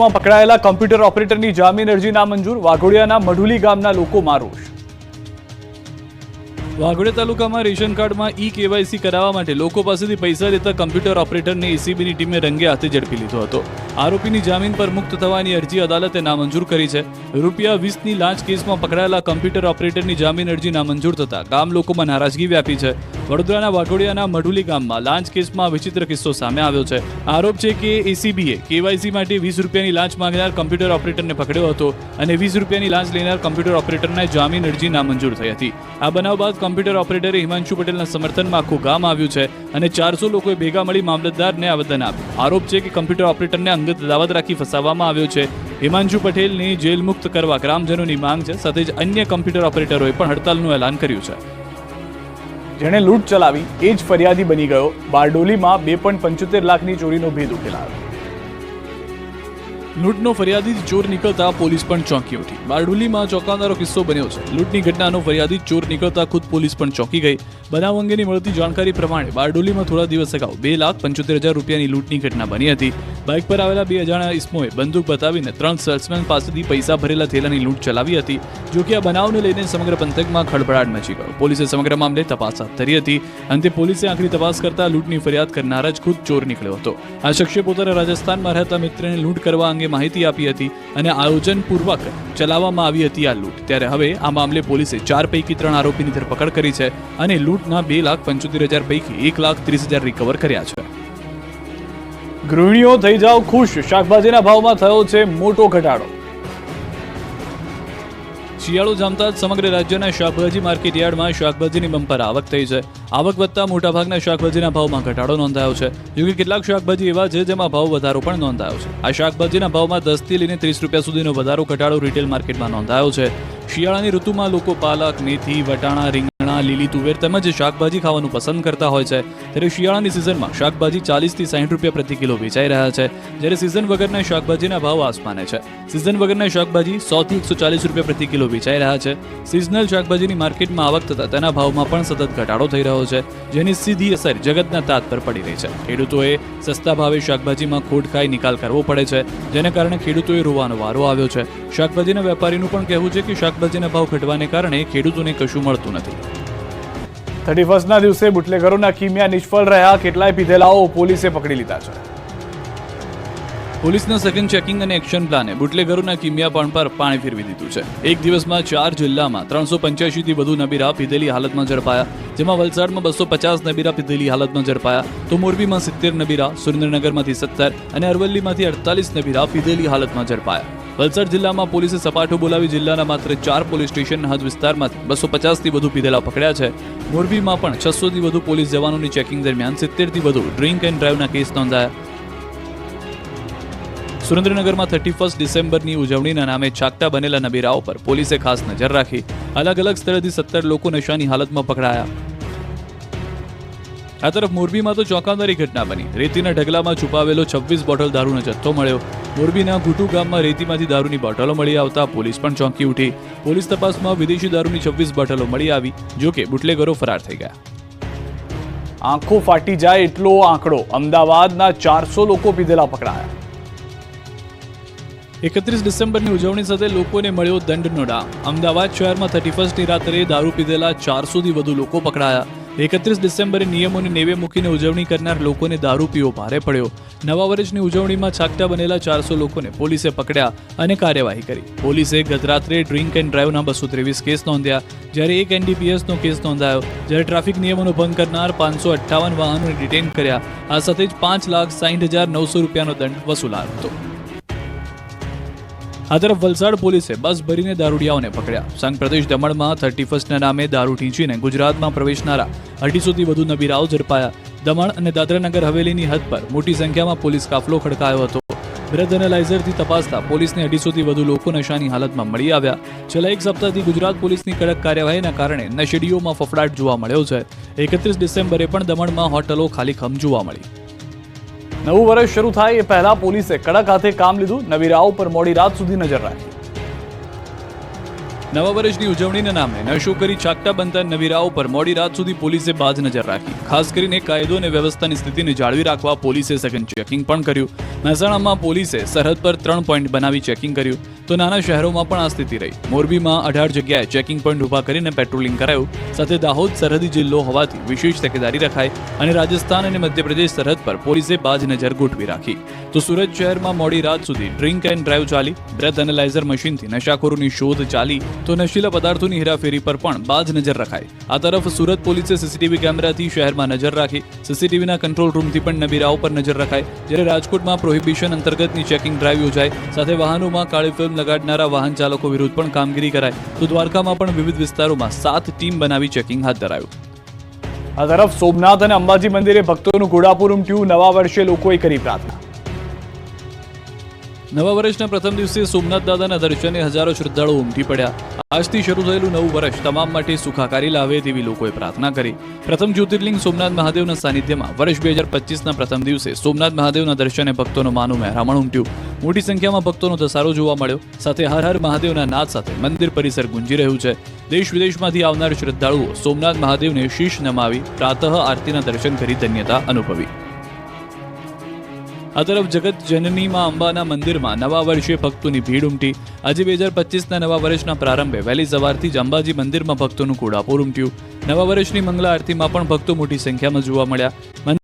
માં પકડાયેલા કમ્પ્યુટર ઓપરેટરની જામીન અરજી નામંજૂર. વાઘોડિયાના મઢુલી ગામના લોકોમાં રોષ. વાઘોડિયા તાલુકામાં રેશન કાર્ડમાં કેવાયસી કરાવવા માટે લોકો પાસેથી પૈસા લેતા કમ્પ્યુટર ઓપરેટરને એસીબીની ટીમે રંગે હાથે ઝડપી લીધો હતો. આરોપીની જામીન પર મુક્ત થવાની અરજી અદાલતે નામંજૂર કરી છે. ₹20ની લાંચ કેસમાં પકડાયેલા કમ્પ્યુટર ઓપરેટરની જામીન અરજી નામંજૂર થતા ગામ લોકોમાં નારાજગી વ્યાપી છે. વડોદરાના વાઘોડિયાના મઢુલી ગામમાં લાંચ કેસમાં વિચિત્ર કિસ્સો સામે આવ્યો છે. આરોપ છે કે એસીબીએ કેવાયસી માટે ₹20ની લાંચ માંગનાર કમ્પ્યુટર ઓપરેટરને પકડ્યો હતો અને ₹20ની લાંચ લેનાર કમ્પ્યુટર ઓપરેટરના જામીન અરજી નામંજૂર થઈ હતી. આ બનાવ બાદ કમ્પ્યુટર ઓપરેટરે હિમાંશુ પટેલના સમર્થનમાં આખું ગામ આવ્યું છે અને 400 લોકોએ ભેગા મળી મામલતદારને આવેદન આપ્યું. આરોપ છે કે કમ્પ્યુટર ઓપરેટરને અંગત દાવત રાખી ફસાવવામાં આવ્યો છે. હિમાંશુ પટેલને જેલ મુક્ત કરવા ગ્રામજનોની માંગ છે. સાથે જ અન્ય કમ્પ્યુટર ઓપરેટરોએ પણ હડતાલનું એલાન કર્યું છે. જેણે લૂંટ ચલાવી એ જ ફરિયાદી બની ગયો. બારડોલીમાં 2.75 લાખની ચોરીનો ભેદ ઉકેલાયો. લૂંટનો ફરિયાદી ચોર નીકળતા પોલીસ પણ ચોંકી ઉઠી. બારડોલીમાં ચોંકાવનારો કિસ્સો બન્યો છે. લૂંટની ઘટનાનો ફરિયાદી ચોર નીકળતા ખુદ પોલીસ પણ ચોંકી ગઈ. બનાવ અંગેની મળતી જાણકારી પ્રમાણે બારડોલીમાં થોડા દિવસ અગાઉ ₹2,75,000ની લૂંટની ઘટના બની હતી. બાઇક પર આવેલા 2 અજાણ્યા ઇસમોએ બંદૂક બતાવીને 3 સેલ્સમેન પાસેથી પૈસા ભરેલા થેલાની લૂંટ ચલાવી હતી. જો કે આ બનાવને લઈને સમગ્ર પંથકમાં ખળભળાટ મચી ગયો. પોલીસે સમગ્ર મામલે તપાસ હાથ ધરી હતી. અંતે પોલીસે આખરી તપાસ કરતા લૂંટની ફરિયાદ કરનાર જ ખુદ ચોર નીકળ્યો હતો. આ શખ્સે પોતાના રાજસ્થાનમાં રહેતા મિત્રને લૂંટ કરવા અંગે માહિતી આપી હતી અને આયોજનપૂર્વક ચલાવવામાં આવી હતી આ લૂંટ. ત્યારે હવે આ મામલે પોલીસે 4 પૈકી 3 આરોપીની ધરપકડ કરી છે અને લૂંટના 2,75,000 પૈકી 1,30,000 રિકવર કર્યા છે. ગૃહિણીઓ થઈ જાઓ ખુશ. શાકભાજીના ભાવમાં થયો છે મોટો ઘટાડો. શિયાળો જામતા જ સમગ્ર રાજ્યના શાકભાજી માર્કેટ યાર્ડમાં શાકભાજીની બમ્પર આવક થઈ છે. આવક વધતા મોટાભાગના શાકભાજીના ભાવમાં ઘટાડો નોંધાયો છે. જોકે કેટલાક શાકભાજી એવા છે જેમાં ભાવ વધારો પણ નોંધાયો છે. આ શાકભાજીના ભાવમાં 10 થી લઈને ₹30 સુધીનો વધારો ઘટાડો રિટેલ માર્કેટમાં નોંધાયો છે. શિયાળાની ઋતુમાં લોકો પાલક, મેથી, વટાણા, રીંગણા, લીલી તુવેર તેમજ શાકભાજી ખાવાનું પસંદ કરતા હોય છે. ત્યારે શિયાળાની સિઝનમાં શાકભાજી ₹40 થી ₹60 પ્રતિ કિલો વેચાઈ રહ્યા છે. જ્યારે સિઝન વગરના શાકભાજીના ભાવ આસમાને છે. સિઝન વગરના શાકભાજી ₹100 થી ₹140 પ્રતિ કિલો વેચાઈ રહ્યા છે. સિઝનલ શાકભાજીની માર્કેટમાં આવક થતા તેના ભાવમાં પણ સતત ઘટાડો થઈ રહ્યો છે, જેની સીધી અસર જગતના તાત પર પડી રહી છે. ખેડૂતોએ સસ્તા ભાવે શાકભાજીમાં ખોટ ખાઈ નિકાલ કરવો પડે છે, જેને કારણે ખેડૂતોએ રોવાનો વારો આવ્યો છે. શાકભાજીના વેપારીનું પણ કહેવું છે કે શાકભાજીના ભાવ ઘટવાને કારણે ખેડૂતોને કશું મળતું નથી. 31ના દિવસે બુટલેગરોના કિમિયા નિષ્ફળ રહ્યા. કેટલાય પીધેલાઓ પોલીસે પકડી લીધા છે. પોલીસના સેકન્ડ ચેકિંગ અને એક્શન પ્લાને બુટલેગરોના કિમિયા પણ પર પાણી ફેરવી દીધું છે. એક દિવસમાં 4 જિલ્લામાં 385 થી વધુ નબીરા પીધેલી હાલતમાં ઝડપાયા, જેમાં વલસાડમાં 250 નબીરા પીધેલી હાલતમાં ઝડપાયા, તો મોરબીમાં 70 નબીરા, સુરેન્દ્રનગરમાંથી 17 અને અરવલ્લીમાંથી 48 નબીરા પીધેલી હાલતમાં ઝડપાયા. વલસાડ જિલ્લામાં પોલીસે સપાટો બોલાવી જિલ્લાના માત્ર 4 પોલીસ સ્ટેશન હદ વિસ્તારમાંથી 250 થી વધુ પીધેલા પકડ્યા છે. મોરબીમાં પણ 600 થી વધુ પોલીસ જવાનોની ચેકિંગ દરમિયાન 70 થી વધુ ડ્રિંક એન્ડ ડ્રાઈવના કેસ નોંધાયા. સુરેન્દ્રનગરમાં 31 ડિસેમ્બરની ઉજવણીના નામે છાકટા બનેલા નબીરાઓ પર પોલીસે ખાસ નજર રાખી. અલગ અલગ સ્થળેથી 17 લોકો નશાની હાલતમાં પકડાયા. આ તરફ મોરબીમાં તો ચોંકાવનારી ઘટના બની. રેતીના ઢગલામાં છુપાવેલો 26 બોટલ દારૂનો જથ્થો મળ્યો. મોરબીના ઘૂટુ ગામમાં રેતીમાંથી દારૂની બોટલો મળી આવતા પોલીસ પણ ચોંકી ઉઠી. પોલીસ તપાસમાં વિદેશી દારૂની 26 બોટલો મળી આવી. જોકે બુટલેગરો ફરાર થઈ ગયા. આંખો ફાટી જાય એટલો આંકડો. અમદાવાદના 400 લોકો પીધેલા પકડાયા. 31 ડિસેમ્બરની ઉજવણી સાથે લોકોને મળ્યો દંડનો ડામ. અમદાવાદ શહેરમાં 31ની રાત્રે દારૂ પીધેલા 400 થી વધુ લોકો પકડાયા. 31 ડિસેમ્બરે નિયમોને નેવે મૂકીને ઉજવણી કરનાર લોકોને દારૂ પીવો ભારે પડ્યો. નવા વર્ષની ઉજવણીમાં છાકટા બનેલા 400 લોકોને પોલીસે પકડ્યા અને કાર્યવાહી કરી. પોલીસે ગત રાત્રે ડ્રિંક એન્ડ ડ્રાઈવના 223 કેસ નોંધ્યા, જ્યારે 1 NDPSનો કેસ નોંધાયો. જ્યારે ટ્રાફિક નિયમોનો ભંગ કરનાર 558 વાહનોને ડિટેન કર્યા. આ સાથે જ ₹5,60,900નો દંડ વસૂલાયો હતો. આ તરફ વલસાડ પોલીસે બસ ભરીને દારૂડિયાઓને પકડ્યા. સંઘ પ્રદેશ દમણમાં 31ના નામે દારૂ ઢીંચીને ગુજરાતમાં પ્રવેશનારા 250 થી વધુ નબીરાઓ ઝડપાયા. દમણ અને દાદરાનગર હવેલીની હદ પર મોટી સંખ્યામાં પોલીસ કાફલો ખડકાયો હતો. બ્રેથ એનાલાઇઝરથી તપાસતા પોલીસને 250 થી વધુ લોકો નશાની હાલતમાં મળી આવ્યા. છેલ્લા 1 સપ્તાહથી ગુજરાત પોલીસની કડક કાર્યવાહીના કારણે નશેડીઓમાં ફફડાટ જોવા મળ્યો છે. 31 ડિસેમ્બરે પણ દમણમાં હોટલો ખાલીખમ જોવા મળી. નવું વર્ષ શરૂ થાય એ પહેલા પોલીસે કડક હાથે કામ લીધું. નબીરાઓ પર મોડી રાત સુધી નજર રાખી. નવા વર્ષની ઉજવણીના નામે નશો કરી છાકટા બનતા નવીરાઓ પર મોડી રાત સુધી પોલીસે બાજ નજર રાખી. ખાસ કરીને કાયદો અને વ્યવસ્થાની સ્થિતિને જાળવી રાખવા પોલીસે સઘન ચેકિંગ પણ કર્યું. મહેસાણામાં પોલીસે સરહદ પર 3 પોઈન્ટ બનાવી ચેકિંગ કર્યું તો નાના શહેરોમાં પણ આ સ્થિતિ રહી. મોરબીમાં 18 જગ્યાએ ચેકિંગ પોઈન્ટ ઊભા કરીને પેટ્રોલિંગ કરાયું. સાથે દાહોદ સરહદી જિલ્લો હોવાથી વિશેષ તકેદારી રખાઈ અને રાજસ્થાન અને મધ્યપ્રદેશ સરહદ પર પોલીસે બાજ નજર ગોઠવી રાખી. તો સુરત શહેરમાં મોડી રાત સુધી ડ્રિંક એન્ડ ડ્રાઈવ ચાલી. બ્રેથ એનાલાઇઝર મશીનથી નશાખોરોની શોધ ચાલી તો નશીલા પદાર્થોની હેરાફેરી પર પણ બાજ નજર રખાઈ. આ તરફ સુરત પોલીસે સીસીટીવી કેમેરાથી શહેરમાં નજર રાખી. સીસીટીવીના કંટ્રોલ રૂમથી પણ નબીરાઓ પર નજર રખાઈ. જ્યારે રાજકોટમાં પ્રોહિબિશન અંતર્ગતની ચેકિંગ ડ્રાઈવ યોજાઈ. સાથે વાહનોમાં કાળી ફિલ્મ લગાડનારા વાહન ચાલકો વિરુદ્ધ પણ કામગીરી કરાઈ. તો દ્વારકામાં પણ વિવિધ વિસ્તારોમાં 7 ટીમ બનાવી ચેકિંગ હાથ ધરાયું. આ તરફ સોમનાથ અને અંબાજી મંદિરે ભક્તોનું ઘોડાપુર ઉમટ્યું. નવા વર્ષે લોકોએ કરી પ્રાર્થના. નવા વર્ષના પ્રથમ દિવસે સોમનાથ દાદાના દર્શને હજારો શ્રદ્ધાળુઓ ઉમટી પડ્યા. આજથી શરૂ થયેલું નવું વર્ષ તમામ માટે સુખાકારી લાવે તેવી લોકોએ પ્રાર્થના કરી. પ્રથમ જ્યોતિર્લિંગ સોમનાથ મહાદેવના સાનિધ્યમાં વર્ષ 2025ના પ્રથમ દિવસે સોમનાથ મહાદેવના દર્શને ભક્તોનો માનું મહેરામણ ઉમટ્યું. મોટી સંખ્યામાં ભક્તોનો ધસારો જોવા મળ્યો. સાથે હર હર મહાદેવના નાદ સાથે મંદિર પરિસર ગુંજી રહ્યું છે. દેશ વિદેશમાંથી આવનાર શ્રદ્ધાળુઓ સોમનાથ મહાદેવને શીશ નમાવી પ્રાતઃ આરતીના દર્શન કરી ધન્યતા અનુભવી. આ તરફ જગત જનનીમાં અંબાના મંદિરમાં નવા વર્ષે ભક્તોની ભીડ ઉમટી. આજે 2025ના નવા વર્ષના પ્રારંભે વહેલી સવારથી જ અંબાજી મંદિરમાં ભક્તોનું ઘોડાપુર ઉમટ્યું. નવા વર્ષની મંગલા આરતીમાં પણ ભક્તો મોટી સંખ્યામાં જોવા મળ્યા.